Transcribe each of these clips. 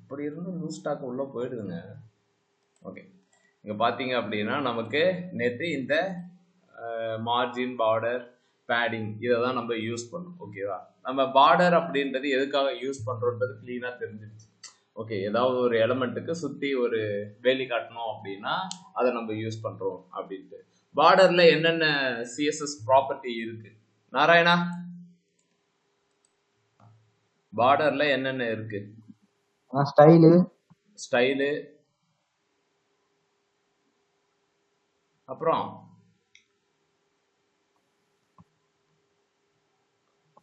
இப்படி இருந்து loose stock உள்ள போயிடுதுங்க. ஓகே, இங்க பாத்தீங்க அப்படின்னா நமக்கு நேற்று இந்த மார்ஜின், பார்டர், பேடிங் இதை தான் நம்ம யூஸ் பண்ணோம். ஓகேவா, நம்ம பார்டர் அப்படின்றது எதுக்காக யூஸ் பண்றோன்றது கிளீனா தெரிஞ்சிருச்சு. ஓகே, ஏதாவது ஒரு எலமெண்ட்டுக்கு சுத்தி ஒரு வேலி காட்டணும் அப்படின்னா அதை நம்ம யூஸ் பண்றோம் அப்படின்ட்டு. பார்டர்ல என்னென்ன சிஎஸ்எஸ் ப்ராப்பர்ட்டி இருக்கு நாராயணா? பார்டர்ல என்னென்ன இருக்கு? ஸ்டைலு, அப்புறம்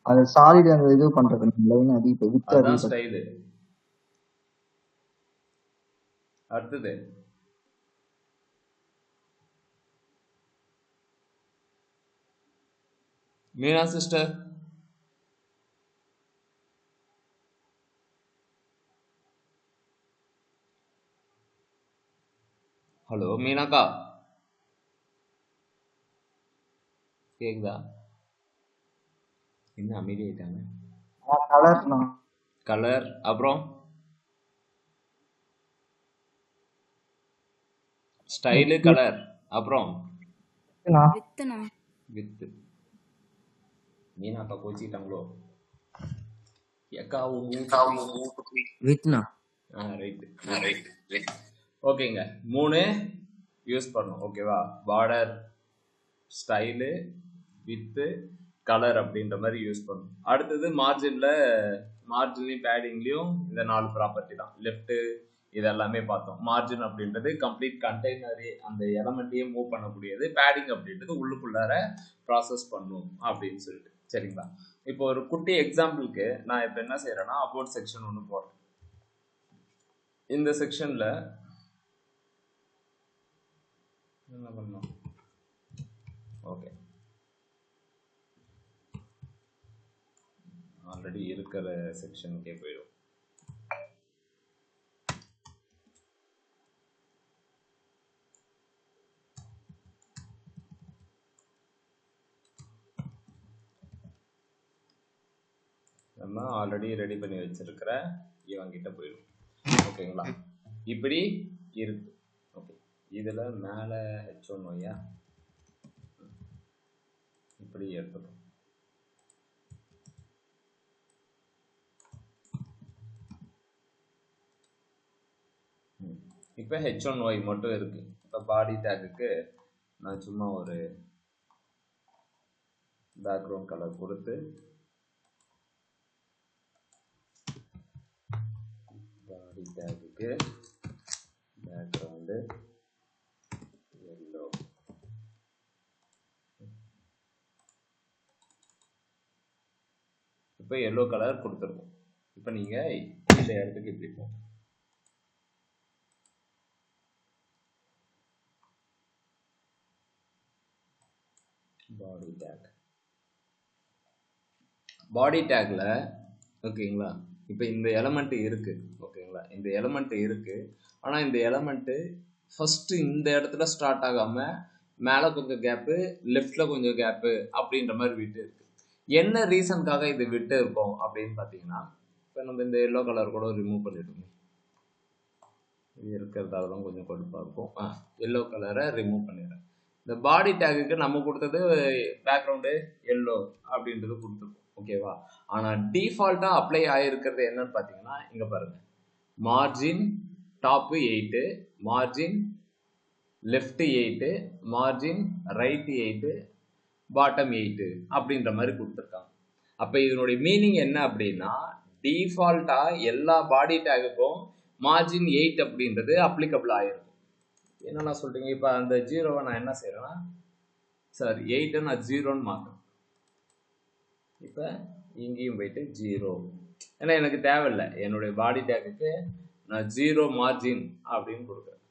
அது சாலிட் அந்த இது பண்றது லைன் அது இப்ப வித் அதான் ஸ்டைலு. அடுத்தது மீனா சிஸ்டர், ஹலோ மீனாக்கா, கேக்குதா? என்ன அமைதியாயிட்டாங்க? கலர், அப்புறம் ஸ்டைலு, கலர், அப்புறம் வித்து. மீனாக்கா கோச்சிட்டாங்களோ? ஓகேங்க, 3 யூஸ் பண்ணும். ஓகேவா, பார்டர், ஸ்டைலு, வித்து, கலர் அப்படின்ற மாதிரி யூஸ் பண்ணும். அடுத்தது மார்ஜின்லையும் பேடிங்லையும் இந்த 4 ப்ராப்பர்ட்டி தான். லெஃப்ட் இதெல்லாமே பார்த்தோம். மார்ஜின் அப்படின்றது கம்ப்ளீட் கண்டெய்னரே அந்த எலமெண்ட்டையே மூவ் பண்ணக்கூடியது. பேடிங் அப்படின்றது உள்ளுக்குள்ளார ப்ராசஸ் பண்ணும் அப்படின்னு சொல்லிட்டு. சரிங்களா, இப்போ ஒரு குட்டி எக்ஸாம்பிளுக்கு நான் இப்போ என்ன செய்யறேன்னா அபவுட் செக்ஷன் ஒன்று போடுறேன். இந்த செக்ஷன்ல என்ன பண்ணோம்? ஓகே, ஆல்ரெடி இருக்கிற செக்ஷனுக்கே போயிடும். நம்ம ஆல்ரெடி ரெடி பண்ணி வச்சிருக்கிற இவங்கிட்ட போயிடும். ஓகேங்களா, இப்படி இருக்கு. ஓகே, இதுல மேல H1 இப்படி எடுத்துடும். இப்போ H1Y மட்டும் இருக்கு. இப்போ பாடி டேக்குக்கு நான் சும்மா ஒரு பேக்ரவுண்ட் கலர் கொடுத்து பாடி டேக்குக்கு பேக்ரவுண்டு எல்லோ. இப்போ எல்லோ கலர் கொடுத்துருக்கோம். இப்போ நீங்க இந்த இடத்துக்கு இப்படி போகும். பாடி டேக்ல ஓகேங்களா, இப்போ இந்த எலமெண்ட் இருக்கு. ஓகேங்களா, இந்த எலமெண்ட் இருக்கு. ஆனா இந்த எலமெண்ட் ஃபர்ஸ்ட் இந்த இடத்துல ஸ்டார்ட் ஆகாம மேல கொஞ்சம் கேப்பு, லெஃப்ட்ல கொஞ்சம் கேப்பு அப்படின்ற மாதிரி விட்டு இருக்கு. என்ன ரீசனுக்காக இது விட்டு இருக்கும் அப்படின்னு பாத்தீங்கன்னா, இப்போ நம்ம இந்த எல்லோ கலர் கூட ரிமூவ் பண்ணிடுவோம். இது இருக்கிறதால தான் கொஞ்சம் கடுப்பா இருக்கும். எல்லோ கலரை ரிமூவ் பண்ணிடுறேன். இந்த பாடி டேகுக்கு நம்ம கொடுத்தது பேக்ரவுண்டு எல்லோ அப்படின்றது கொடுத்துருக்கோம். ஓகேவா, ஆனா டிஃபால்ட்டா அப்ளை ஆயிருக்கிறது என்னன்னு பாத்தீங்கன்னா, இங்க பாருங்க, margin top 8, margin left 8, margin right 8, bottom 8 அப்படின்ற மாதிரி கொடுத்துருக்காங்க. அப்ப இதனுடைய மீனிங் என்ன அப்படின்னா, டிஃபால்ட்டா எல்லா பாடி டேகுக்கும் மார்ஜின் 8 அப்படின்றது அப்ளிகபிள் ஆயிருக்கும். என்னன்னா சொல்றீங்க? இப்ப அந்த 0வை நான் என்ன செய்யறேன்னா, சார் 8 நான் 0ன்னு மாற்றேன். இப்ப இங்கேயும் போயிட்டு 0, ஏன்னா எனக்கு தேவையில்லை. என்னுடைய பாடி டேக்குக்கு நான் 0 மார்ஜின் அப்படின்னு கொடுக்குறேன்.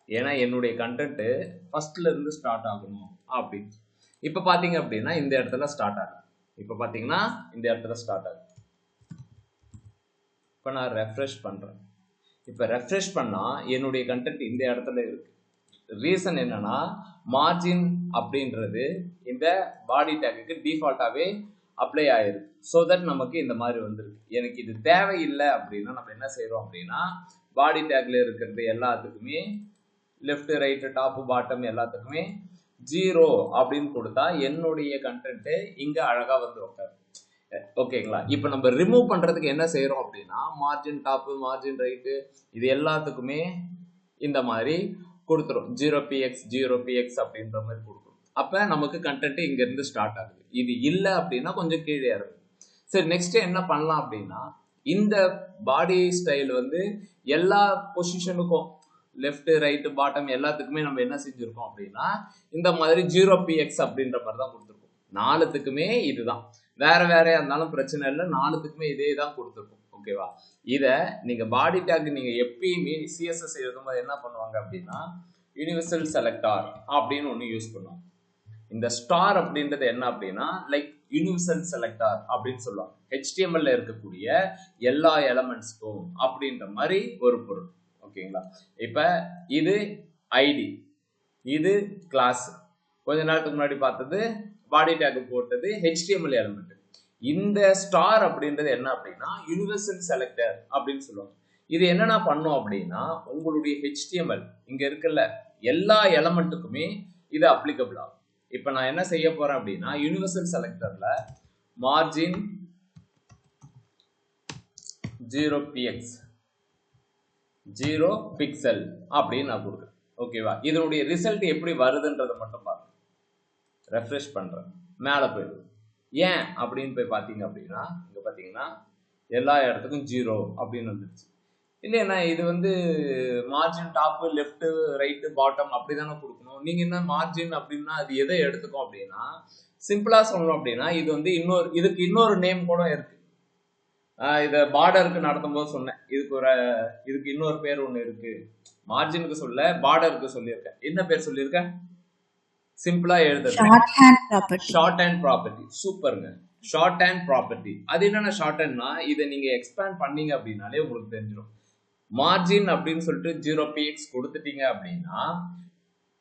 ஏன்னா என்னுடைய கண்டென்ட் ஃபர்ஸ்ட்ல இருந்து ஸ்டார்ட் ஆகணும் அப்படின்னு. இப்ப பாத்தீங்க அப்படின்னா இந்த இடத்துல ஸ்டார்ட் ஆகும். இப்ப பாத்தீங்கன்னா இந்த இடத்துல ஸ்டார்ட் ஆகும். இப்ப நான் ரெஃப்ரெஷ் பண்றேன். இப்ப ரெஃப்ரெஷ் பண்ணா என்னுடைய கண்டென்ட் இந்த இடத்துல இருக்கு. ரீசன் என்னன்னா, மார்ஜின் அப்படின்றது இந்த பாடி டேக்குக்கு டிஃபால்ட்டாவே அப்ளை ஆயிருக்கு. ஸோ தட் நமக்கு இந்த மாதிரி வந்துருக்கு. எனக்கு இது தேவையில்லை அப்படின்னா நம்ம என்ன செய்யறோம் அப்படின்னா பாடி டேக்ல இருக்கிறது எல்லாத்துக்குமே லெஃப்ட் ரைட் டாப் பாட்டம் எல்லாத்துக்குமே 0 அப்படின்னு கொடுத்தா என்னுடைய கண்டென்ட் இங்க அழகா வந்து உட்காரு. ஓகேங்களா? இப்போ நம்ம ரிமூவ் பண்றதுக்கு என்ன செய்யறோம் அப்படின்னா மார்ஜின் டாப் மார்ஜின் ரைட்டு இது எல்லாத்துக்குமே இந்த மாதிரி கொடுத்துரும் 0px 0px அப்படின்ற மாதிரி கொடுக்கும். அப்ப நமக்கு கண்டென்ட் இங்க இருந்து ஸ்டார்ட் ஆகுது. இது இல்லை அப்படின்னா கொஞ்சம் கீழே இருக்கு. சரி, நெக்ஸ்ட் என்ன பண்ணலாம் அப்படின்னா இந்த பாடி ஸ்டைல் வந்து எல்லா பொசிஷனுக்கும் லெஃப்ட் ரைட் பாட்டம் எல்லாத்துக்குமே நம்ம என்ன செஞ்சிருக்கோம் அப்படின்னா இந்த மாதிரி 0px அப்படின்ற மாதிரி தான் கொடுத்துருக்கோம். நாலுத்துக்குமே இதுதான், வேற வேறையா இருந்தாலும் பிரச்சனை இல்லை, நாலுத்துக்குமே இதே தான் கொடுத்துருக்கோம். ஓகேவா? இதை நீங்க பாடி டேக் நீங்க எப்பயுமே சிஎஸ்எஸ் எழுதும்போது என்ன பண்ணுவாங்க அப்படின்னா யூனிவர்சல் செலக்டார் அப்படின்னு ஒன்று யூஸ் பண்ணுவாங்க. இந்த ஸ்டார் அப்படின்றது என்ன அப்படின்னா லைக் யூனிவர்சல் செலக்டார் அப்படின்னு சொல்லுவாங்க. HTML இருக்கக்கூடிய எல்லா எலமெண்ட்ஸ்க்கும் அப்படின்ற மாதிரி ஒரு பொருள். ஓகேங்களா? இப்ப இது ஐடி, இது கிளாஸ், கொஞ்ச நேரத்துக்கு முன்னாடி பார்த்தது பாடி டேக் போட்டது HTML எலமெண்ட். இந்த ஸ்டார் அப்படின்றது என்ன அப்படின்னா யூனிவர்சல் செலக்டர் அப்படின்னு சொல்லுவாங்க. இது என்னன்னா பண்ணும் அப்படின்னா உங்களுடைய HTML இங்க இருக்குல்ல எல்லா எலமெண்ட்டுக்குமே இது அப்ளிகபிள் ஆகும். இப்ப நான் என்ன செய்ய போறேன் அப்படின்னா யூனிவர்சல் செலக்டர்ல மார்ஜின் 0px 0 பிக்சல் அப்படின்னு நான் கொடுக்குறேன். ஓகேவா? இதனுடைய ரிசல்ட் எப்படி வருதுன்றதை மட்டும் பாருங்க. ரெஃப்ரெஷ் பண்றேன், மேல போயிடுது. ஏன் அப்படின்னு போய் பாத்தீங்க அப்படின்னா இங்க பாத்தீங்கன்னா எல்லா இடத்துக்கும் 0 அப்படின்னு வந்துருச்சு. இல்லையா? இது வந்து margin top left right bottom அப்படிதானே கொடுக்கணும். நீங்க என்ன மார்ஜின் அப்படின்னா அது எதை எடுத்துக்கும் அப்படின்னா சிம்பிளா சொல்லணும் அப்படின்னா இது வந்து இதுக்கு இன்னொரு நேம் கூட இருக்கு. இதை பார்டருக்கு நடத்தும் போது சொன்னேன், இதுக்கு இன்னொரு பேர் ஒண்ணு இருக்கு. மார்ஜினுக்கு சொல்ல பார்டருக்கு சொல்லியிருக்கேன். என்ன பேர் சொல்லியிருக்கேன்? சிம்பிளா எழுதுறது ஷார்ட் ஹேண்ட் ப்ராப்பர்ட்டி. சூப்பருங்க, ஷார்ட் ஹேண்ட் ப்ராப்பர்ட்டி. அது என்னன்னா ஷார்ட் ஹேண்ட்னா இதை நீங்க எக்ஸ்பேண்ட் பண்ணீங்க அப்படின்னாலே உங்களுக்கு தெரிஞ்சிடும். மார்ஜின் அப்படின்னு சொல்லிட்டு 0px கொடுத்துட்டீங்க அப்படின்னா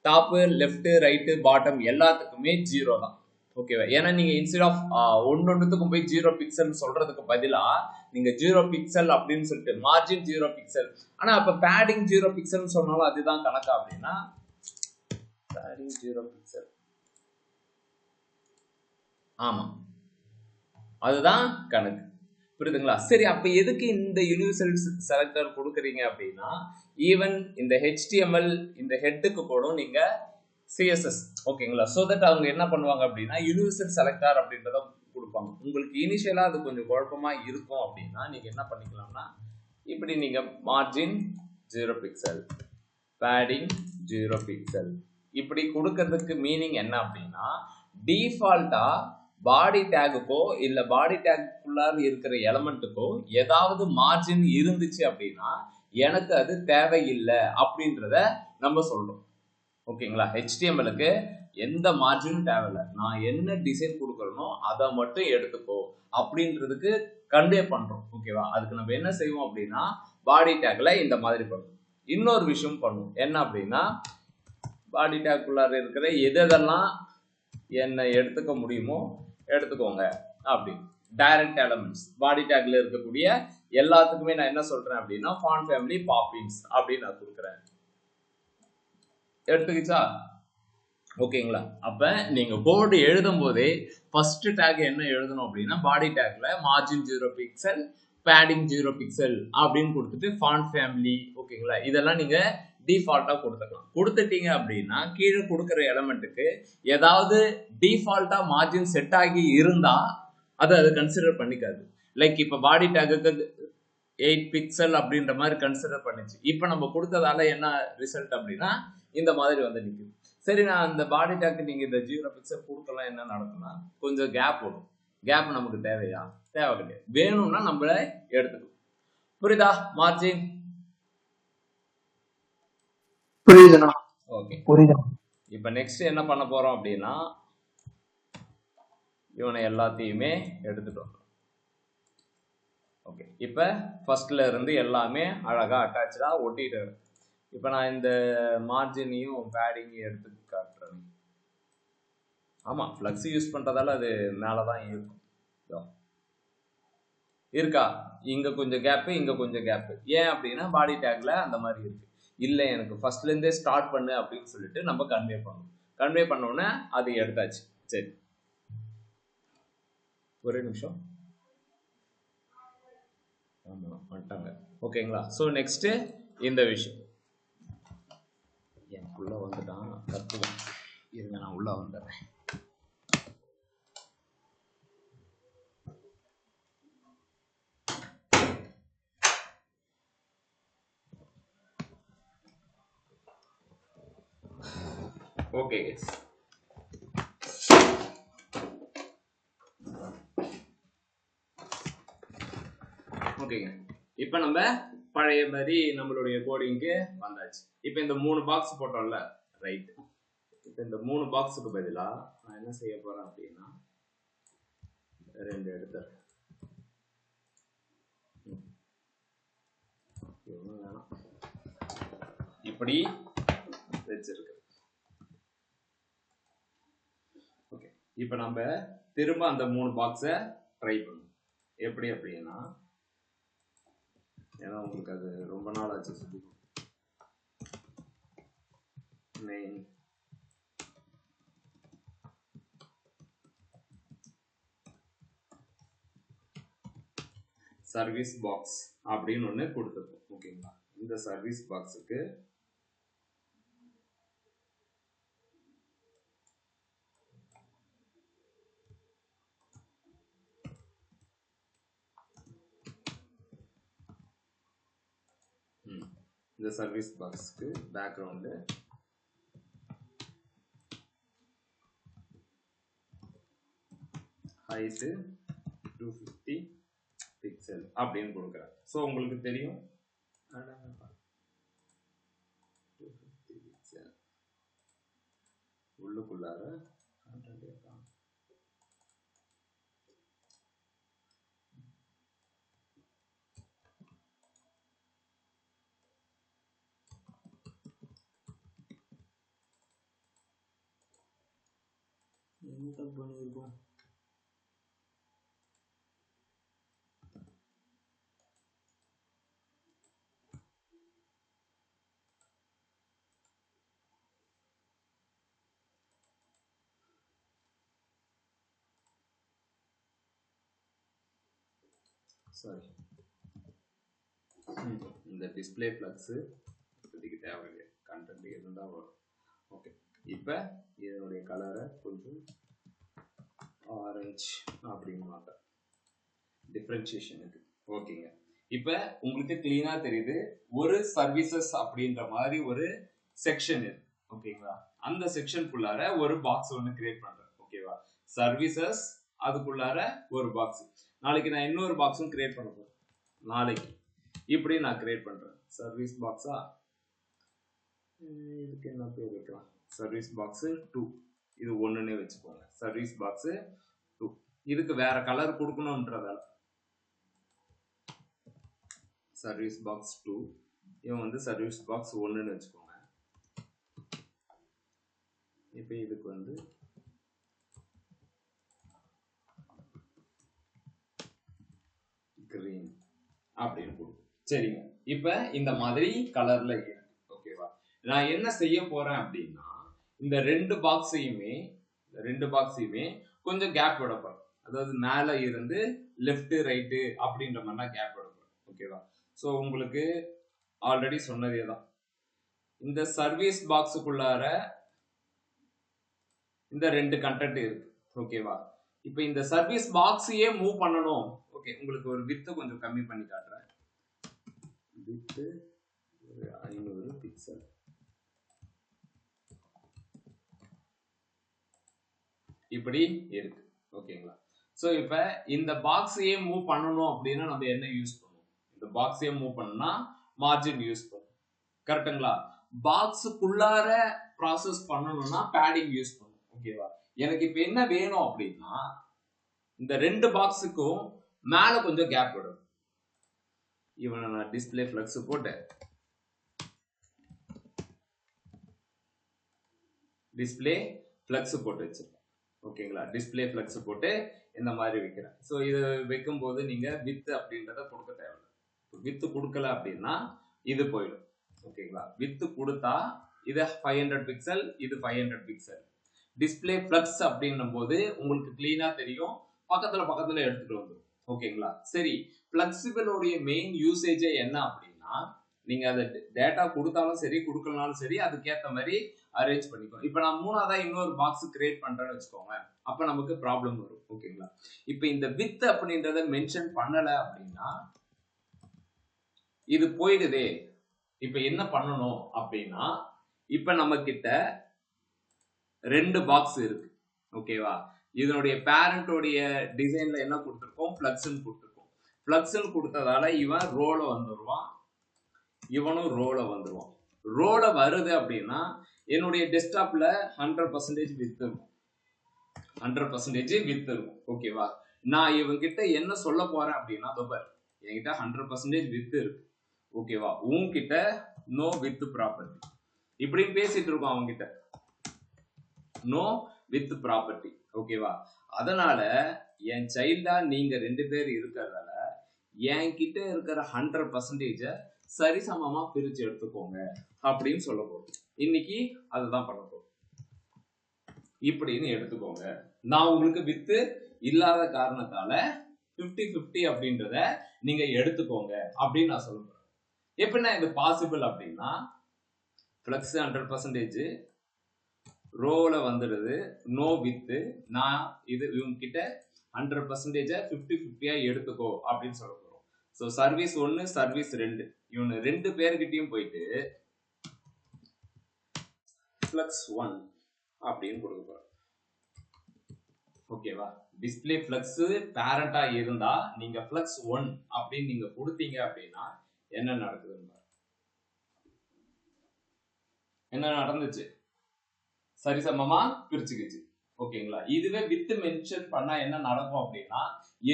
டாப் லெஃப்ட் ரைட்டு பாட்டம் எல்லாத்துக்குமே 0 தான். ஓகேவா? ஏன்னா நீங்க இன்ஸ்டெட் ஆஃப் ஒன்னொன்னுக்கும் போய் 0 பிக்சல் சொல்றதுக்கு பதிலா நீங்க 0 பிக்சல் அப்படின்னு சொல்லிட்டு மார்ஜின் 0 பிக்சல். ஆனா அப்ப பேடிங் 0 பிக்சல் சொன்னாலும் அதுதான் கணக்கா அப்படின்னா பேடிங் 0 பிக்சல். ஆமா, அதுதான் கணக்கு. புரியுதுங்களா? சரி, அப்ப எதுக்கு இந்த யூனிவர்சல் செலக்டர் கொடுக்குறீங்க அப்படின்னா ஈவன் இந்த HTML இந்த ஹெட்டுக்கு கூட நீங்க CSS. ஓகேங்களா? சோ தட் அவங்க என்ன பண்ணுவாங்க அப்படின்னா யூனிவர்சல் செலக்டர் அப்படின்றத கொடுப்பாங்க. உங்களுக்கு இனிஷியலா அது கொஞ்சம் குழப்பமா இருக்கும் அப்படின்னா நீங்க என்ன பண்ணிக்கலாம்னா இப்படி நீங்க மார்ஜின் 0 பிக்சல் பேடிங் 0 பிக்சல் இப்படி கொடுக்கறதுக்கு மீனிங் என்ன அப்படின்னா டிஃபால்ட்டா பாடி டேகுக்கோ இல்ல பாடி டேக்குள்ளார இருக்கிற எலமெண்ட்டுக்கோ ஏதாவது மார்ஜின் இருந்துச்சு அப்படின்னா எனக்கு அது தேவையில்லை அப்படின்றத நம்ம சொல்றோம். ஓகேங்களா? HTMLக்கு எந்த மார்ஜினும் தேவையில்லை, நான் என்ன டிசைன் கொடுக்கறனோ அதை மட்டும் எடுத்துக்கோ அப்படின்றதுக்கு கன்வே பண்றோம். ஓகேவா? அதுக்கு நம்ம என்ன செய்வோம் அப்படின்னா பாடி டேக்ல இந்த மாதிரி பண்ணுவோம். இன்னொரு விஷயம் பண்ணுவோம், என்ன அப்படின்னா பாடி டேக்குள்ளார இருக்கிற எதெல்லாம் என்ன எடுத்துக்க முடியுமோ எடுத்துக்கோங்க அப்படி டைரக்ட் எலமெண்ட்ஸ் பாடி டேக்ல இருக்கக்கூடிய எல்லாத்துக்குமே நான் என்ன சொல்றேன் அப்படின்னா ஃபாண்ட் ஃபேமிலி பாப்பின்ஸ் அப்படின்னு நான் கொடுக்குறேன். எடுத்துக்கிச்சா? ஓகேங்களா? அப்ப நீங்க கோடு எழுதும் போதே ஃபர்ஸ்ட் டேக் என்ன எழுதணும் அப்படின்னா பாடி டேக்ல மார்ஜின் 0 பிக்சல் பேடிங் 0 பிக்சல் அப்படின்னு கொடுத்துட்டு ஃபாண்ட் ஃபேமிலி. ஓகேங்களா? இதெல்லாம் நீங்க டிஃபால்ட்டா கொடுத்துக்கலாம். கொடுத்துட்டீங்க அப்படின்னா கீழே கொடுக்குற எலமெண்ட்டுக்கு ஏதாவது டிஃபால்ட்டா மார்ஜின் செட் ஆகி இருந்தா அது கன்சிடர் பண்ணிக்காது. லைக் இப்ப பாடி டேக்குக்கு 8 பிக்சல் அப்படின்ற மாதிரி கன்சிடர் பண்ணிச்சு. இப்ப நம்ம கொடுத்ததால என்ன ரிசல்ட் அப்படின்னா இந்த மாதிரி வந்து நிற்குது. சரி, நான் அந்த பாடி டேக்கு நீங்க இந்த 0 பிக்சல் கொடுக்கலாம், என்ன நடக்கும்னா கொஞ்சம் கேப் வரும். கேப் நமக்கு தேவையா? தேவை கிடையாது. வேணும்னா நம்மள எடுத்துக்கலாம். புரியுதா? மார்ஜின் புரியுதுண்ணா. ஓகே, புரியுது. இப்ப நெக்ஸ்ட் என்ன பண்ண போறோம் அப்படின்னா இவனை எல்லாத்தையுமே எடுத்துட்டு வரோம். ஓகே, இப்ப ஃபர்ஸ்ட்ல இருந்து எல்லாமே அழகா அட்டாச்சா ஒட்டிட்டு இருக்கு. இப்ப நான் இந்த மார்ஜினையும் பேடிங்கையும் எடுத்து காட்டுறேன். ஆமா, ஃப்ளக்ஸ் யூஸ் பண்றதால அது மேலதான் இருக்கும். இருக்கா? இங்க கொஞ்சம் கேப், இங்க கொஞ்சம் கேப். ஏன் அப்படின்னா பாடி டேக்ல அந்த மாதிரி இருக்கு. இல்ல எனக்கு ஃபர்ஸ்ட்ல இருந்தே ஸ்டார்ட் பண்ணு அப்படின்னு சொல்லிட்டு நம்ம கன்வே பண்ணணும். கன்வே பண்ண உடனே அது எடுத்தாச்சு. சரி, ஒரே நிமிஷம். ஆமா வந்துட்டாங்க. ஓகேங்களா? ஸோ நெக்ஸ்ட் இந்த விஷயம் என் உள்ள வந்துட்டான் கத்துவேன். இருங்க நான் உள்ள வந்துடுறேன். ஓகே கைஸ், ஓகேங்க. இப்போ நம்ம பழைய மாதிரி நம்மளுடைய கோடிங்க்கு வந்தாச்சு. இப்போ இந்த 3 பாக்ஸ் போட்டோம்ல, ரைட். இப்போ இந்த 3 பாக்ஸுக்கு பதிலா நான் என்ன செய்ய போறேன் அப்படின்னா 2 எடுத்துறேன். வேணாம், இப்படி வச்சிருக்கு. ஓகே, இப்போ நம்ம திரும்ப அந்த 3 பாக்ஸை ட்ரை பண்ணுவோம். எப்படி அப்படின்னா, ஏன்னா உங்களுக்கு அது ரொம்ப நாள் ஆச்சு சொல்லி. மெயின் சர்வீஸ் பாக்ஸ் அப்படின்னு ஒன்று கொடுத்துருக்கோம். ஓகேங்களா? இந்த சர்வீஸ் பாக்ஸுக்கு இந்த சர்வீஸ் பாக்ஸ்க்கு பேக்ரவுண்டு ஹைட்டு 250 பிக்சல் அப்படின்னு கொடுக்குறேன். ஸோ உங்களுக்கு தெரியும் 250 பிக்சல் உள்ளுக்குள்ளார என்ன பண்ணிருக்கோம். சாரி, இந்த டிஸ்பிளே ஃப்ளக்ஸ் இப்போதைக்கு தேவையில்லை, கண்டென்ட் இருந்தால் வரும். ஓகே, இப்போ இதனுடைய கலரை கொஞ்சம் ஆரஞ்சு அப்படின்னு மாட்டேன் டிஃப்ரென்ஷியேஷனுக்கு. ஓகேங்க, இப்போ உங்களுக்கு கிளீனாக தெரியுது ஒரு சர்வீசஸ் அப்படின்ற மாதிரி ஒரு செக்ஷன் இருக்கு. ஓகேங்களா? அந்த செக்ஷனுக்குள்ளார ஒரு பாக்ஸ் ஒன்று கிரியேட் பண்றேன். ஓகேவா? சர்வீசஸ் அதுக்குள்ளார ஒரு பாக்ஸ். நாளைக்கு நான் இன்னொரு பாக்ஸும் கிரியேட் பண்ண போறேன். நாளைக்கு இப்படி நான் கிரியேட் பண்றேன். சர்வீஸ் பாக்ஸா, இதுக்கு என்ன பேர் வைக்கலாம்? சர்வீஸ் பாக்ஸ் 2, இது ஒண்ணுன்னே வச்சுக்கோங்க. சர்வீஸ் பாக்ஸ் 2, இதுக்கு வேற கலர் கொடுக்கணும்ன்றதால சர்வீஸ் பாக்ஸ் 2, இவன் வந்து சர்வீஸ் பாக்ஸ் 1ன்னு வச்சுக்கோங்க. இப்போ இதுக்கு வந்து கிரீன் அப்படின்னு கொடுக்கும். சரிங்க, இப்போ இந்த மாதிரி கலர்ல இருக்கு. ஓகேவா? நான் என்ன செய்ய போறேன் அப்படின்னா, இந்த 2 பாக்ஸையுமே கொஞ்சம் கேப் விட போறேன். அதாவது மேல இருந்து லெஃப்ட் ரைட்டு அப்படின்ற மாதிரி கேப் விட போறேன். ஓகேவா? ஸோ உங்களுக்கு ஆல்ரெடி சொன்னதே தான். இந்த சர்வீஸ் பாக்ஸுக்குள்ளார இந்த 2 கண்டென்ட் இருக்கு. ஓகேவா? இப்போ இந்த சர்வீஸ் பாக்ஸையே மூவ் பண்ணணும். ஓகே, உங்களுக்கு ஒரு வித்து கொஞ்சம் கம்மி பண்ணி காட்டுறேன். With 500 pixel. இப்படி இருக்கு. ஓகேங்களா? ஸோ இப்போ இந்த பாக்ஸையே மூவ் பண்ணணும் அப்படின்னா நம்ம என்ன யூஸ் பண்ணுவோம்? இந்த பாக்ஸையே மூவ் பண்ணா மார்ஜின் யூஸ் பண்ணுவோம். கரெக்டுங்களா? பாக்ஸுக்குள்ளார ப்ராசஸ் பண்ணணும்னா பேடிங் யூஸ் பண்ணுவோம். ஓகேவா? எனக்கு இப்போ என்ன வேணும் அப்படின்னா, இந்த 2 பாக்ஸுக்கும் மேல கொஞ்சம் கேப் விடும். இவனை நான் டிஸ்பிளே ஃப்ளக்ஸ் போட்டு வச்சிருக்கேன். ஓகேங்களா. டிஸ்பிளே ஃபிளக்ஸ் போட்டு இந்த மாதிரி வைக்கிறேன். ஸோ இது வைக்கும்போது நீங்க வித் அப்படின்றத கொடுக்க தேவையில்லை. வித் கொடுக்கல அப்படின்னா இது போயிடும். ஓகேங்களா. வித் கொடுத்தா இது 500 பிக்சல், இது 500 பிக்சல். டிஸ்பிளே ஃபிளக்ஸ் அப்படின்னும் போது உங்களுக்கு கிளீனா தெரியும், பக்கத்துல எடுத்துட்டு வந்துடும். ஓகேங்களா. சரி, பிளெக்சிபிளோடைய மெயின் யூசேஜே என்ன அப்படின்னா, நீங்க அதை டேட்டா கொடுத்தாலும் சரி கொடுக்கலனாலும் சரி அதுக்கேற்ற மாதிரி அரேஞ்ச் பண்ணிக்கோ. இப்போ நான் மூணாவதா இன்னொரு பாக்ஸ் கிரியேட் பண்றேன்னு வச்சுக்கோங்க, அப்ப நமக்கு ப்ராப்ளம் வரும். ஓகேங்களா. இப்போ இந்த வித் அப்படின்றத மென்ஷன் பண்ணல அப்படின்னா இது போயிடுதே. இப்ப என்ன பண்ணணும் அப்படின்னா, இப்ப நம்ம கிட்ட 2 பாக்ஸ் இருக்கு. ஓகேவா. இதனுடைய பேரண்டோடைய டிசைன்ல என்ன கொடுத்துருக்கோம், ஃபிளக்ஸ்ன்னு கொடுத்துருக்கோம். ஃபிளக்ஸ்ன்னு கொடுத்ததால இவன் ரோல வந்துருவான், இவனும் ரோல வந்துருவான். ரோல வருது அப்படின்னா என்னுடைய டெஸ்க்டாப்ல 100% வித் இருக்கும், 100% வித் இருக்கும். ஓகேவா. நான் இவங்கிட்ட என்ன சொல்ல போறேன் அப்படின்னா, என்கிட்ட 100% வித் இருக்கு. ஓகேவா. உன்கிட்ட நோ வித் ப்ராப்பர்ட்டி இப்படின்னு பேசிட்டு இருக்கோம் அவங்க கிட்ட, நோ வித் ப்ராப்பர்ட்டி. ஓகேவா. அதனால என் சைல்டா நீங்க 2 பேர் இருக்கிறதால என்கிட்ட இருக்கிற 100% சரிசமமா பிரிச்சு எடுத்துக்கோங்க அப்படின்னு சொல்ல போறோம். இன்னைக்கு அதுதான் பண்ண போறோம். இப்படின்னு எடுத்துக்கோங்க. நான் உங்களுக்கு வித்து இல்லாத காரணத்தால 50-50 அப்படின்றத நீங்க எடுத்துக்கோங்க அப்படின்னு நான் சொல்ல போறேன். எப்படின்னா இது பாசிபிள் அப்படின்னா, ஃபிளக்ஸ் 100% ரோல வந்துடுது, நோ வித்து. நான் இது இவங்க கிட்ட 100% 50-50 எடுத்துக்கோ அப்படின்னு சொல்ல போறோம். ஸோ சர்வீஸ் 1 சர்வீஸ் 2 இவனு 2 பேர்கிட்டயும் போயிட்டு ஃபிளக்ஸ் 1 அப்படின்னு கொடுக்க போறோம். ஓகேவா. டிஸ்பிளே ஃபிளக்ஸ் பேரண்டா இருந்தா நீங்க ஃபிளக்ஸ் 1 அப்படின்னு நீங்க கொடுத்தீங்க அப்படின்னா என்ன நடக்குதுன்னு, என்ன நடந்துச்சு, சரிசமமா பிரிச்சுக்கிச்சு. ஓகேங்களா. இதுவே வித் மென்ஷன் பண்ணா என்ன நடக்கும் அப்படின்னா,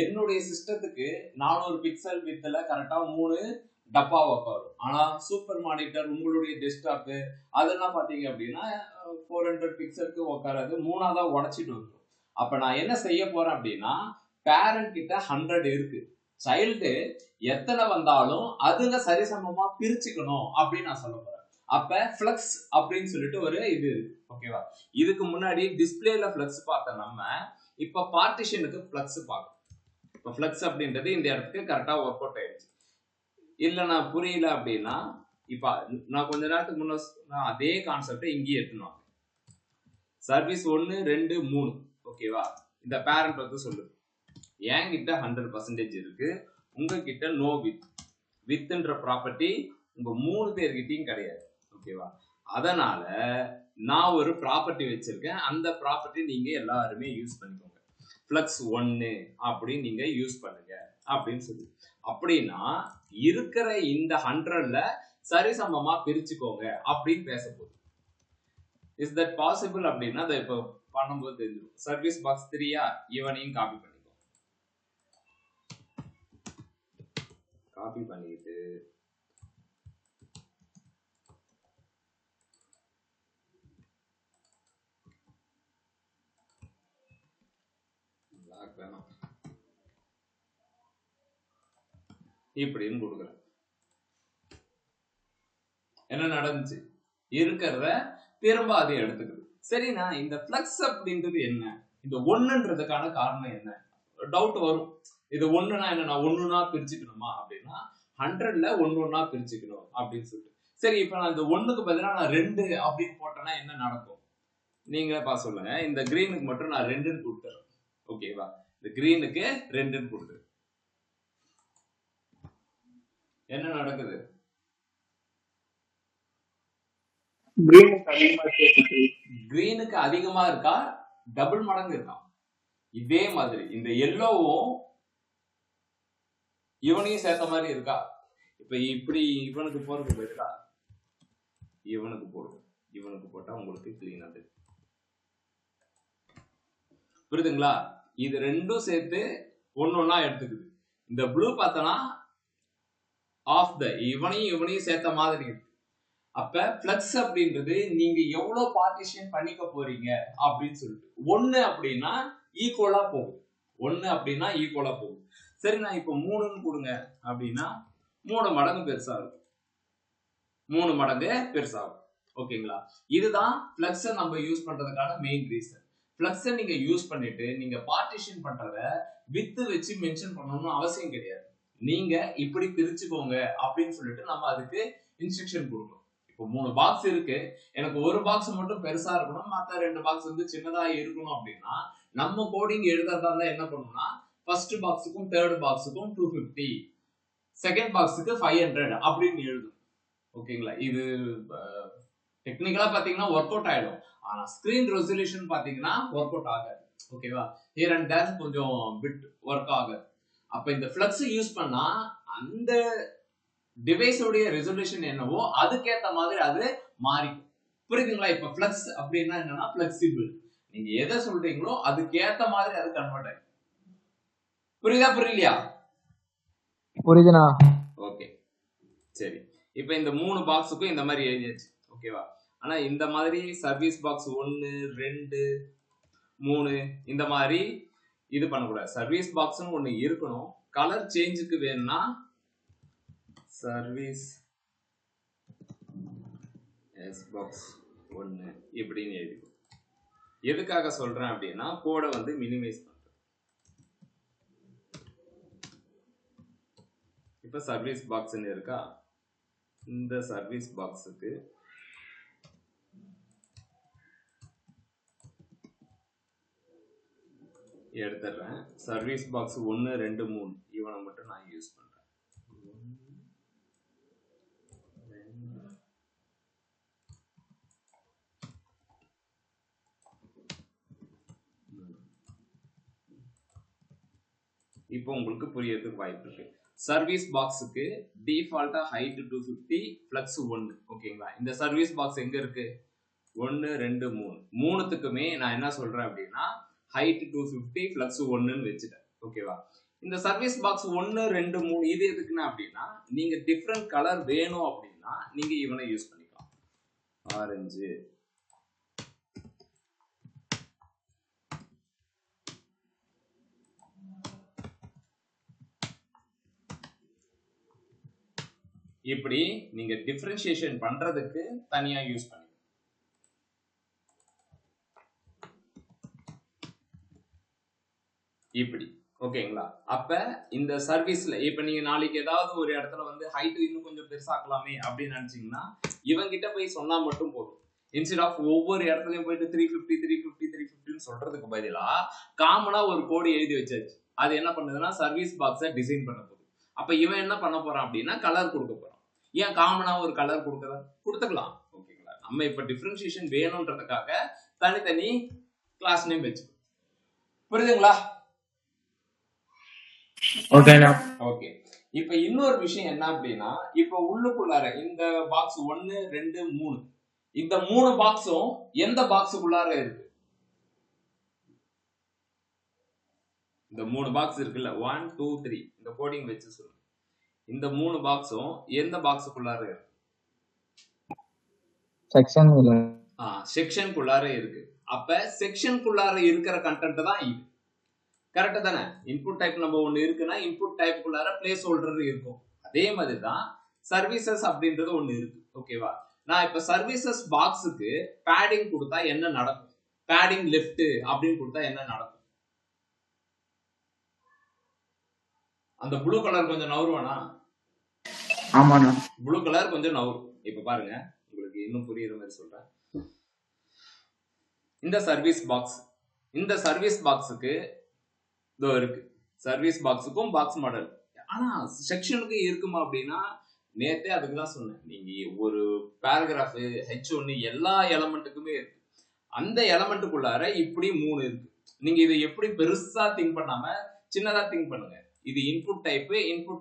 என்னுடைய சிஸ்டத்துக்கு 400 பிக்சல் வித்துல கரெக்டா 3 டப்பா உட்காரும். ஆனா சூப்பர் மானிட்டர் உங்களுடைய டெஸ்க்டாப் அதெல்லாம் பாத்தீங்க அப்படின்னா 400 பிக்சலுக்கு உட்காராது, 3ஆ உடைச்சிட்டு வந்துடும். அப்ப நான் என்ன செய்ய போறேன் அப்படின்னா, பேரண்ட் கிட்ட 100 இருக்கு, சைல்டு எத்தனை வந்தாலும் அதுல சரிசமமா பிரிச்சுக்கணும் அப்படின்னு நான் சொல்ல போறேன். அப்ப ஃபிளக்ஸ் அப்படின்னு சொல்லிட்டு ஒரு இது இருக்கு. ஓகேவா. இதுக்கு முன்னாடி டிஸ்பிளேல ஃபிளக்ஸ் பார்த்த நம்ம இப்ப பார்ட்டிஷனுக்கு ஃபிளக்ஸ் பார்க்கணும். இப்ப ஃபிளக்ஸ் அப்படின்றது இந்த இடத்துக்கு கரெக்டா ஒர்க் அவுட் ஆயிடுச்சு. இல்ல நான் புரியல அப்படின்னா, இப்ப நான் கொஞ்ச நேரத்துக்கு முன்ன அதே கான்செப்டை இங்கேயே எடுத்துனோம். சர்வீஸ் 1 2 3. ஓகேவா. இந்த பேரண்ட் வந்து சொல்லுது, என்கிட்ட 100% இருக்கு, உங்ககிட்ட நோ வித். வித்ன்ற ப்ராப்பர்ட்டி உங்க 3 பேர்கிட்டையும் கிடையாது. ஓகேவா. அதனால நான் ஒரு ப்ராப்பர்ட்டி வச்சிருக்கேன், அந்த ப்ராப்பர்ட்டி நீங்க எல்லாருமே யூஸ் பண்ணிக்கோங்க. ஃபிளக்ஸ் 1 அப்படின்னு நீங்க யூஸ் பண்ணுங்க அப்படின்னு சொல்லி, அப்படின்னா இருக்கிற இந்த 100ல சரிசமமா பிரிச்சுக்கோங்க அப்படின்னு பேச போகுது. இஸ் தட் பாசிபிள் அப்படின்னா அதை இப்போ பண்ணும்போது தெரிஞ்சிடும். சர்வீஸ் பாக்ஸ் 3 இவனையும் காப்பி பண்ணிக்கோ. காப்பி பண்ணிட்டு இப்படின்னு கொடுக்குறேன். என்ன நடந்துச்சு, இருக்கிறத திரும்ப அதை எடுத்துக்குது. சரிண்ணா, இந்த ஃபிளக்ஸ் அப்படின்றது என்ன, இந்த ஒண்ணுன்றதுக்கான காரணம் என்ன டவுட் வரும். இது ஒண்ணுனா என்ன, நான் ஒண்ணுனா பிரிச்சுக்கணுமா அப்படின்னா 100ல ஒண்ணா பிரிச்சுக்கணும் அப்படின்னு சொல்லிட்டு. சரி, இப்ப நான் இந்த 1க்கு பதிலா நான் 2 அப்படின்னு போட்டேன்னா என்ன நடக்கும் நீங்களே பா சொல்லுங்க. இந்த கிரீனுக்கு மட்டும் நான் 2ன்னு கொடுத்துறேன். ஓகேவா. இந்த கிரீனுக்கு 2ன்னு கொடுத்து என்ன நடக்குது, கிரீனுக்கு அதிகமா இருக்கா, டபுள் மடங்கு இருக்கா. இதே மாதிரி இந்த எல்லோவும் இவனையும் சேர்த்த மாதிரி இருக்கா. இப்ப இப்படி இவனுக்கு போறது போயிருக்கா, இவனுக்கு போடும், இவனுக்கு போட்டா உங்களுக்கு கிளீனா தெரியும். புரியுதுங்களா. இது ரெண்டும் சேர்த்து ஒன்னொன்னா எடுத்துக்குது. இந்த ப்ளூ பார்த்தனா ஆஃப் த இவனையும் சேர்த்த மாதிரி இருக்கு. அப்ப பிளக்ஸ் அப்படின்றது நீங்க எவ்வளவு பார்ட்டிஷன் பண்ணிக்க போறீங்க அப்படின்னு சொல்லிட்டு. 1 அப்படின்னா ஈக்குவலா போகும். 1 அப்படின்னா ஈக்குவலா போகும். சரி, நான் இப்ப 3ன்னு கொடுங்க அப்படின்னா 3 மடங்கு பெருசா இருக்கும். 3 மடங்கு பெருசாகும். ஓகேங்களா? இதுதான் பிளக்ஸ் நம்ம யூஸ் பண்றதுக்கான மெயின் ரீசன். பிளக்ஸ் நீங்க யூஸ் பண்ணிட்டு நீங்க பார்ட்டிஷன் பண்றத வித் வச்சு மென்ஷன் பண்ணணும்னு அவசியம் கிடையாது. நீங்க இப்படி பிரிச்சுக்கோங்க அப்படின்னு சொல்லிட்டு நம்ம அதுக்கு இன்ஸ்ட்ரக்ஷன் கொடுக்கணும். இப்போ 3 பாக்ஸ் இருக்கு, எனக்கு ஒரு பாக்ஸ் மட்டும் பெருசா இருக்கணும், மத்த 2 பாக்ஸ் வந்து சின்னதா இருக்கணும் அப்படின்னா நம்ம கோடிங் எழுதுறதா இருந்தா என்ன பண்ணணும்னா ஃபர்ஸ்ட் பாக்ஸுக்கும் தேர்ட் பாக்ஸுக்கும் 250, செகண்ட் பாக்ஸுக்கு 500 அப்படின்னு எழுதும். ஓகேங்களா? இது டெக்னிக்கலா பாத்தீங்கன்னா ஒர்க் அவுட் ஆயிடும். ஆனா ஸ்கிரீன் ரெசல்யூஷன் பாத்தீங்கன்னா ஒர்க் அவுட் ஆகாது. ஓகேவா? ஹியர் அண்ட் தேர் கொஞ்சம் பிட் ஒர்க் ஆகாது. அப்ப இந்த ஃப்ளக்ஸ் யூஸ் பண்ணா அந்த டிவைஸோடைய ரெசல்யூஷன் என்னவோ அதுக்கேத்த மாதிரி அது மாறிக்கும். புரியுதுங்களா? இப்ப ஃப்ளக்ஸ் அப்படின்னா என்னன்னா ஃபிளெக்சிபிள். நீங்க எதை சொல்றீங்களோ அதுக்கேத்த மாதிரி அது கன்வெர்ட் ஆகும். புரியுதா புரியலையா? புரியுதுண்ணா. ஓகே, சரி. இப்ப இந்த 3 பாக்ஸுக்கும் இந்த மாதிரி எழுதியாச்சு. ஓகேவா? ஆனா இந்த மாதிரி சர்வீஸ் பாக்ஸ் 1, 2, 3 இந்த மாதிரி இது பண்ணக்கூடாது. சர்வீஸ் பாக்ஸ்னு ஒண்ணு இருக்கணும். கலர் சேஞ்சுக்கு வேணும்னா சர்வீஸ் எஸ் பாக்ஸ் 1 இப்படின்னு எழுதிக்கோ. எதுக்காக சொல்றேன் அப்படின்னா கோடை வந்து மினிமைஸ் பண்றேன். இப்ப சர்வீஸ் பாக்ஸ்ன்னு இருக்கா, இந்த சர்வீஸ் பாக்ஸுக்கு எடுத்துறேன். சர்வீஸ் பாக்ஸ் 1, 2, 3 இவனை மட்டும் நான் யூஸ் பண்றேன். இப்போ உங்களுக்கு புரியறதுக்கு வாய்ப்பு இருக்கு. சர்வீஸ் பாக்ஸுக்கு டிஃபால்ட்டா ஹைட் 250, ஃப்ளக்ஸ் 1. ஓகேங்களா? இந்த சர்வீஸ் பாக்ஸ் எங்க இருக்கு? 1, 2, 3 மூணுத்துக்குமே நான் என்ன சொல்றேன் அப்படின்னா ஹைட் 250, ஃப்ளக்ஸ் 1ன்னு வச்சுட்டேன். ஓகேவா? இந்த சர்வீஸ் பாக்ஸ் 1, 2, 3 இது எதுக்குன்னா அப்படின்னா நீங்க டிஃப்ரெண்ட் கலர் வேணும் அப்படின்னா நீங்க இவனை யூஸ் பண்ணிக்கலாம். ஆரஞ்சு, இப்படி நீங்க டிஃபரன்ஷியேஷன் பண்றதுக்கு தனியா யூஸ் பண்ணி இப்படி. ஓகேங்களா? அப்ப இந்த சர்வீஸ்ல இப்ப நீங்க நாளைக்கு ஏதாவது ஒரு இடத்துல வந்து ஹைட் இன்னும் கொஞ்சம் பெருசாக்கலாமே அப்படின்னு நினைச்சீங்கன்னா இவங்கிட்ட போய் சொன்னா மட்டும் போதும். இன்ஸ்டெட் ஆஃப் ஒவ்வொரு இடத்துலயும் போயிட்டு 350 350 350 சொல்றதுக்கு பதிலா காமனா ஒரு கோடு எழுதி வச்சாச்சு. அது என்ன பண்ணுதுன்னா சர்வீஸ் பாக்ஸை டிசைன் பண்ண போகுது. அப்ப இவன் என்ன பண்ண போறான் அப்படின்னா கலர் கொடுக்க போறான். ஏன் காமனா ஒரு கலர் கொடுத்துக்கலாம். ஓகேங்களா? நம்ம இப்ப டிஃபரன்ஷியேஷன் வேணும்ன்றதுக்காக தனித்தனி கிளாஸ் நேம் வச்சு. புரியுதுங்களா? ஓகே. இப்ப இன்னொரு விஷயம் என்ன அப்படின்னா இப்ப உள்ளுக்குள்ளார இந்த பாக்ஸ் 1, 2, 3 இந்த 3 பாக்ஸும் எந்த பாக்ஸுக்குள்ளார இருக்கு? இந்த 3 பாக்ஸ் இருக்குல்ல 1, 2, 3 இந்த கோடிங் வச்சு சொல்லுங்க. இந்த 3 பாக்ஸும் எந்த பாக்ஸுக்குள்ளார இருக்கு? செக்ஷனுக்குள்ளார இருக்கு. அப்ப செக்ஷனுக்குள்ளார இருக்கிற கண்டென்ட் தான் இது. கரெக்டா தானே? இன்புட் டைப் நம்ம ஒண்ணு இருக்குன்னா இன்புட் டைப்புக்குள்ளார பிளேஸ் ஹோல்டர் இருக்கும். அதே மாதிரி தான் சர்வீசஸ் அப்படின்றது ஒண்ணு இருக்கு. ஓகேவா? நான் இப்ப சர்வீசஸ் பாக்ஸுக்கு பேடிங் கொடுத்தா என்ன நடக்கும்? பேடிங் லெஃப்ட் அப்படின்னு கொடுத்தா என்ன நடக்கும்? அந்த ப்ளூ கலர் கொஞ்சம் நவருவானா? ஆமாண்ணா, ப்ளூ கலர் கொஞ்சம் நவரும். இப்ப பாருங்க, உங்களுக்கு இன்னும் புரியுற மாதிரி சொல்றேன். இந்த சர்வீஸ் பாக்ஸுக்கு இதோ இருக்கு. சர்வீஸ் பாக்ஸுக்கும் பாக்ஸ் மாடல். ஆனா செக்ஷனுக்கு இருக்குமா அப்படின்னா நேத்தே அதுக்கு தான் சொன்னேன். நீங்க ஒரு பேராகிராஃப் H1 எல்லா எலமெண்ட்டுக்குமே இருக்கு. அந்த எலமெண்ட்டுக்குள்ளார இப்படி 3 இருக்கு. நீங்க இதை எப்படி பெருசா திங்க் பண்ணாம சின்னதா திங்க் பண்ணுங்க. இது இன்புட்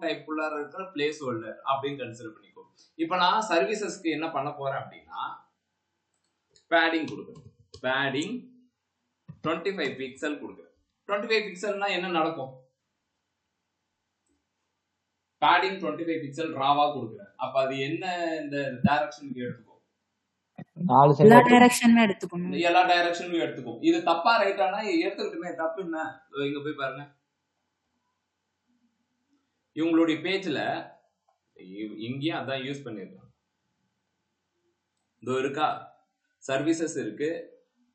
டைப்புக்குள்ளார இருக்கிற பிளேஸ் ஹோல்டர் அப்படின்னு கன்சிடர் பண்ணிக்கோ. இப்ப நான் சர்வீசஸ்க்கு என்ன பண்ண போறேன் அப்படின்னா பேடிங் கொடுக்குறேன். பேடிங் 25 பிக்சல் கொடுக்குறேன். 25 பிக்சல்னா என்ன நடக்கும்? padding 25 pixel ராவா கொடுக்குறேன். அப்ப அது என்ன இந்த டைரக்ஷனுக்கு எடுத்துக்கும்? எல்லா டைரக்ஷனும் எடுத்துக்கும். இது தப்பா ரைட்டானா எடுத்துக்கிட்டுமே, தப்பு என்ன? இங்க போய் பாருங்க. இவங்களுடைய பேஜ்ல இங்கேயும் அதான் யூஸ் பண்ணிருக்கோம். இதோ இருக்கா, சர்வீசஸ் இருக்கு,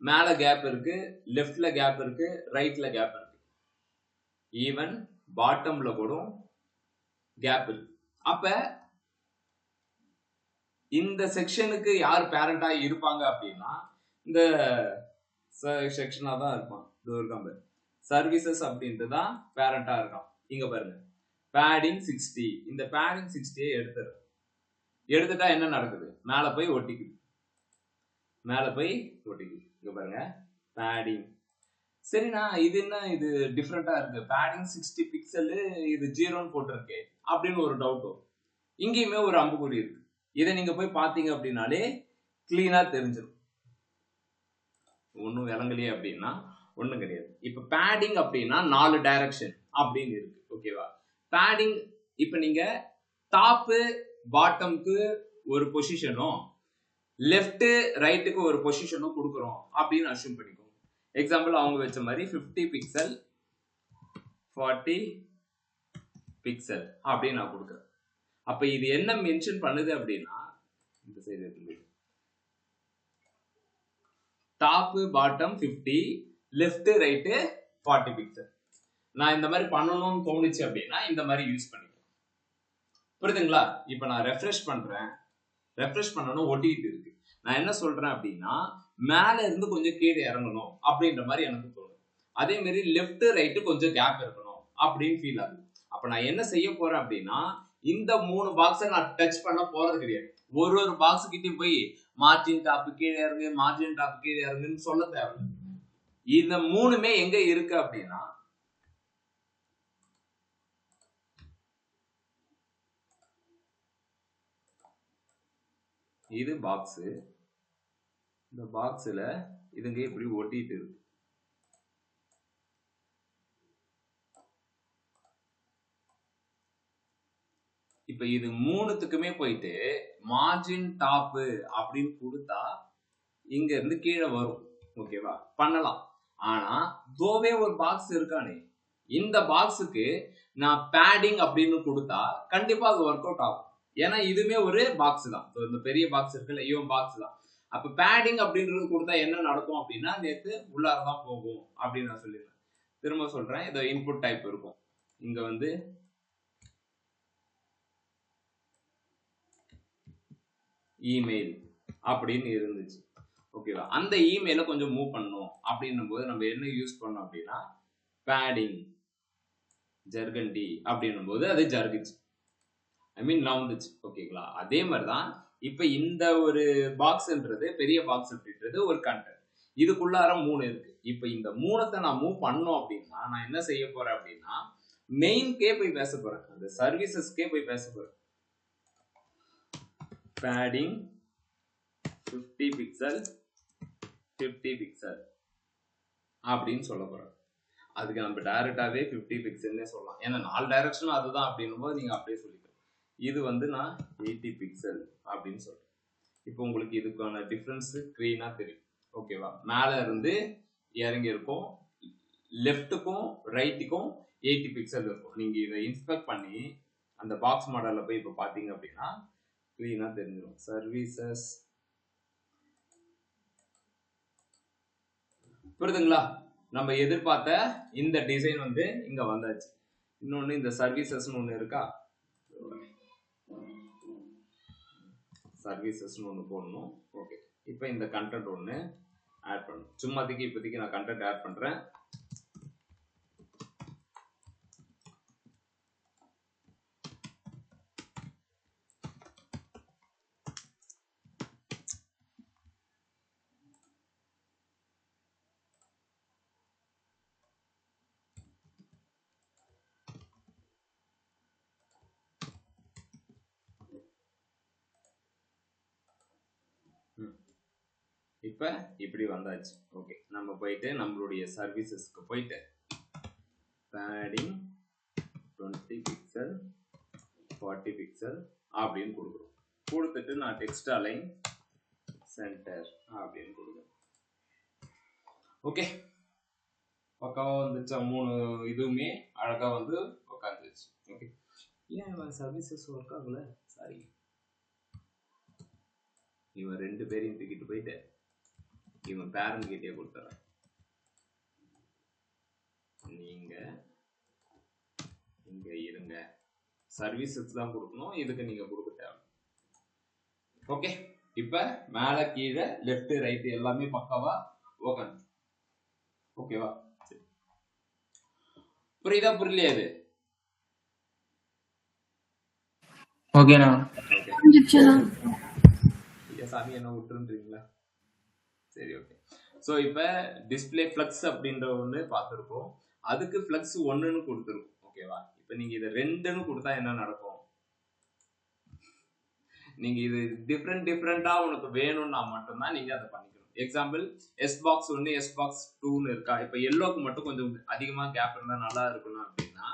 மேல கேப் இருக்கு, லெஃப்ட்ல கேப் இருக்கு, ரைட்ல கேப் இருக்கு, ஈவன் பாட்டம்ல கூட கேப் இருக்கு. அப்ப இந்த செக்ஷனுக்கு யார் பேரண்டா இருப்பாங்க அப்படின்னா இந்த செக்ஷனா தான் இருப்பான். இது இருக்காங்க சர்வீசஸ் அப்படின்ட்டு தான் பேரண்டா இருக்கான். இங்க பாருங்க, பேடிங் 60. இந்த பேடிங் 60 எடுத்துட்டா என்ன நடக்குது? மேல போய் ஒட்டிக்குது. இங்க பாருங்க, பேடிங். சரிண்ணா, இது என்ன இது டிஃப்ரெண்டா இருக்கு, பேடிங் 60 பிக்சல், இது 0ன்னு போட்டிருக்கு அப்படின்னு ஒரு டவுட் வரும். இங்கேயுமே ஒரு அம்புக்குறி இருக்கு. இதை நீங்க போய் பாத்தீங்க அப்படின்னாலே கிளீனா தெரிஞ்சிடும். ஒன்னும் விளங்கலையே அப்படின்னா ஒண்ணும் கிடையாது. இப்ப பேடிங் அப்படின்னா 4 டைரக்ஷன் அப்படின்னு இருக்கு. ஓகேவா? பேடிங் இப்ப நீங்க டாப்பு பாட்டம்க்கு ஒரு பொசிஷனும் லெஃப்ட் ரைட்டுக்கு ஒரு பொசிஷனும் கொடுக்குறோம் அப்படின்னு அஸ்யூம் பண்ணிக்கோங்க. எக்ஸாம்பிள் அவங்க வச்ச மாதிரி 50 பிக்சல் 40 பிக்சல் அப்படின்னு நான் கொடுக்குறேன். அப்ப இது என்ன மென்ஷன் பண்ணுது அப்படின்னா, இந்த சைடு இருக்கு, top bottom 50, left right 40 pixel. நான் இந்த மாதிரி பண்ணணும்னு தோணுச்சு அப்படின்னா இந்த மாதிரி யூஸ் பண்ணிக்கலாம். புரியுதுங்களா? இப்ப நான் ரெஃப்ரெஷ் பண்றேன், ரெஃப்ரெஷ் பண்ணணும், ஒட்டிட்டு இருக்கு. நான் என்ன சொல்றேன் அப்படின்னா, மேல இருந்து கொஞ்சம் கீழே இறங்கணும் அப்படின்ற மாதிரி எனக்கு தோணும். அதே மாதிரி லெஃப்ட் ரைட்டு கொஞ்சம் கேப் இருக்கணும் அப்படின்னு ஃபீல் ஆகுது. அப்ப நான் என்ன செய்ய போறேன் அப்படின்னா, இந்த 3 பாக்ஸை நான் டச் பண்ண போறது கிடையாது. ஒரு பாக்ஸ் கிட்டயும் போய் மார்ஜின் டாப் கீழே இறங்கு, மார்ஜின் டாப் கீழே இறங்குன்னு சொல்ல தேவையில்லை. இந்த 3மே எங்க இருக்கு அப்படின்னா, இது பாக்ஸ், இந்த பாக்ஸ்ல இதுங்க இப்படி ஒட்டிட்டு இருக்கு. இப்ப இது 3த்துக்குமே போயிட்டு மார்ஜின் டாப் அப்படின்னு கொடுத்தா இங்க இருந்து கீழே வரும். ஓகேவா? பண்ணலாம். ஆனா தோவே ஒரு பாக்ஸ் இருக்கானே, இந்த பாக்ஸுக்கு நான் பேடிங் அப்படின்னு கொடுத்தா கண்டிப்பா அது ஒர்க் அவுட் ஆகும். ஏன்னா இதுமே ஒரு பாக்ஸ் தான். இந்த பெரிய பாக்ஸ் இருக்குல்ல, இவன் பாக்ஸ் தான். அப்ப பேடிங் அப்படின்றது கொடுத்தா என்ன நடக்கும் அப்படின்னா, நேத்து உள்ளாரதான் போகும் அப்படின்னு நான் சொல்லிடுறேன். திரும்ப சொல்றேன், இதோ இன்புட் டைப் இருக்கும். இங்க வந்து இமெயில் அப்படின்னு இருந்துச்சு. ஓகேவா? அந்த இமெயில கொஞ்சம் மூவ் பண்ணணும் அப்படின்னும் போது நம்ம என்ன யூஸ் பண்ணோம் அப்படின்னா, பேடிங் ஜர்கண்டி அப்படின்னும் போது அது ஜர்கிச்சு, ஐ மீன் நவுந்துச்சு. ஓகேங்களா? அதே மாதிரிதான் இப்ப இந்த ஒரு பாக்ஸ்ன்றது, பெரிய பாக்ஸ் அப்படின்றது ஒரு கண்டென்ட். இதுக்குள்ளார 3 இருக்கு. இப்ப இந்த 3த்தை நான் மூவ் பண்ணோம் அப்படின்னா நான் என்ன செய்ய போறேன் அப்படின்னா, மெயின்கே போய் பேச போறேன், அந்த சர்வீசஸ்க்கே போய் பேச போறேன். பேடிங் 50 பிக்சல் 50 பிக்சல் அப்படின்னு சொல்ல போறேன். அதுக்கு நம்ம டைரக்டாவே 50 பிக்சல்னே சொல்லலாம். ஏன்னா 4 டைரக்ஷனும் அதுதான் அப்படின்னும் போது நீங்க அப்படியே சொல்லிக்கலாம். இது வந்து நான் 80 பிக்சல் அப்படின்னு சொல்றேன். இப்போ உங்களுக்கு இதுக்கான டிஃபரன்ஸ் கிளீனா தெரியும். ஓகேவா? மேல இருந்து இறங்கி இருக்கும், லெஃப்ட்டுக்கும் ரைட்டுக்கும் 80 பிக்சல் இருக்கும். நீங்க இதை இன்ஸ்பெக்ட் பண்ணி அந்த பாக்ஸ் மாடல்ல போய் இப்போ பாத்தீங்க அப்படின்னா கிளீனா தெரிஞ்சிடும். சர்வீசஸ், புரியுதுங்களா? நம்ம எதிர்பார்த்த இந்த டிசைன் வந்து இங்க வந்தாச்சு. இன்னொன்னு இந்த சர்வீசஸ் ஒண்ணு இருக்கா, சர்வீசஸ் ஒண்ணு போடணும். ஓகே, இப்போ இந்த கண்டென்ட் ஒண்ணு ஆட் பண்ணணும். சும்மாதிக்கு இப்போதைக்கு நான் கண்டென்ட் ஆட் பண்றேன். இப்ப இப்படி வந்தாச்சு. ஓகே, நம்ம போயிட்டு நம்மளுடைய சர்வீசஸ்க்கு போயிட்டு பேடிங் 20 பிக்சல் 40 பிக்சல் அப்படின்னு கொடுக்குறோம். கொடுத்துட்டு நான் டெக்ஸ்ட் அலைன் சென்டர் அப்படின்னு கொடுக்குறேன். ஓகே, பக்காவா வந்துச்சா? 3 இதுவுமே அழகா வந்து உட்காந்துச்சு. ஓகே, ஏன் சர்வீசஸ் ஒர்க் ஆகல? சாரி, இவன் 2 பேரையும் தூக்கிட்டு போயிட்டு இவன் பேரண்ட் கிட்டே கொடுத்துறேன். நீங்க இங்க இருங்க, சர்வீசஸ் தான் கொடுக்கணும், இதுக்கு நீங்க கொடுக்க தேவை. ஓகே, இப்ப மேல கீழே லெஃப்ட் ரைட் எல்லாமே பக்காவா உட்காந்து. ஓகேவா? புரியுதா புரியலையா? இது ஓகேண்ணா. சாமி என்ன விட்டுருன்றீங்களா? சரி, ஓகே. ஸோ இப்போ டிஸ்பிளே ஃப்ளக்ஸ் அப்படின்ற ஒன்று பார்த்துருக்கோம். அதுக்கு ஃப்ளக்ஸ் 1ன்னு கொடுத்துருக்கோம். ஓகேவா? இப்போ நீங்கள் இதை 2ன்னு கொடுத்தா என்ன நடக்கும்? நீங்கள் இது டிஃப்ரெண்ட்டாக உனக்கு வேணும்னா மட்டும்தான் நீங்கள் அதை பண்ணிக்கணும். Example, S box 1 S box 2ன்னு இருக்கா? இப்போ எல்லோக்கு மட்டும் கொஞ்சம் அதிகமாக கேப் இருந்தால் நல்லா இருக்கணும் அப்படின்னா,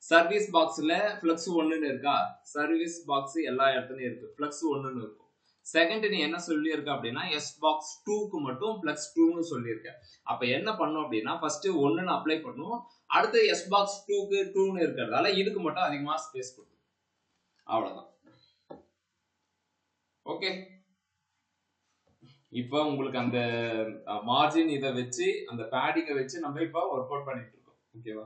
சர்வீஸ் பாக்ஸில் ஃப்ளக்ஸ் 1ன்னு இருக்கா? சர்வீஸ் பாக்ஸ் எல்லா இடத்துலையும் இருக்கு, ஃப்ளக்ஸ் 1ன்னு இருக்கும். செகண்ட் நீ என்ன சொல்லியிருக்க அப்படின்னா எஸ் பாக்ஸ் 2க்கு மட்டும் பிளஸ் 2ன்னு சொல்லியிருக்க. அப்ப என்ன பண்ணும் அப்படின்னா ஃபர்ஸ்ட் 1ன்னு அப்ளை பண்ணும், அடுத்து எஸ் பாக்ஸ் 2க்கு 2ன்னு இருக்கிறதால இதுக்கு மட்டும் அதிகமா ஸ்பேஸ் கொடுக்கும். அவ்வளவுதான். ஓகே, இப்போ உங்களுக்கு அந்த மார்ஜின் இதை வச்சு அந்த பேடிங்கை வச்சு நம்ம இப்போ ஒர்க் அவுட் பண்ணிட்டு இருக்கோம். ஓகேவா?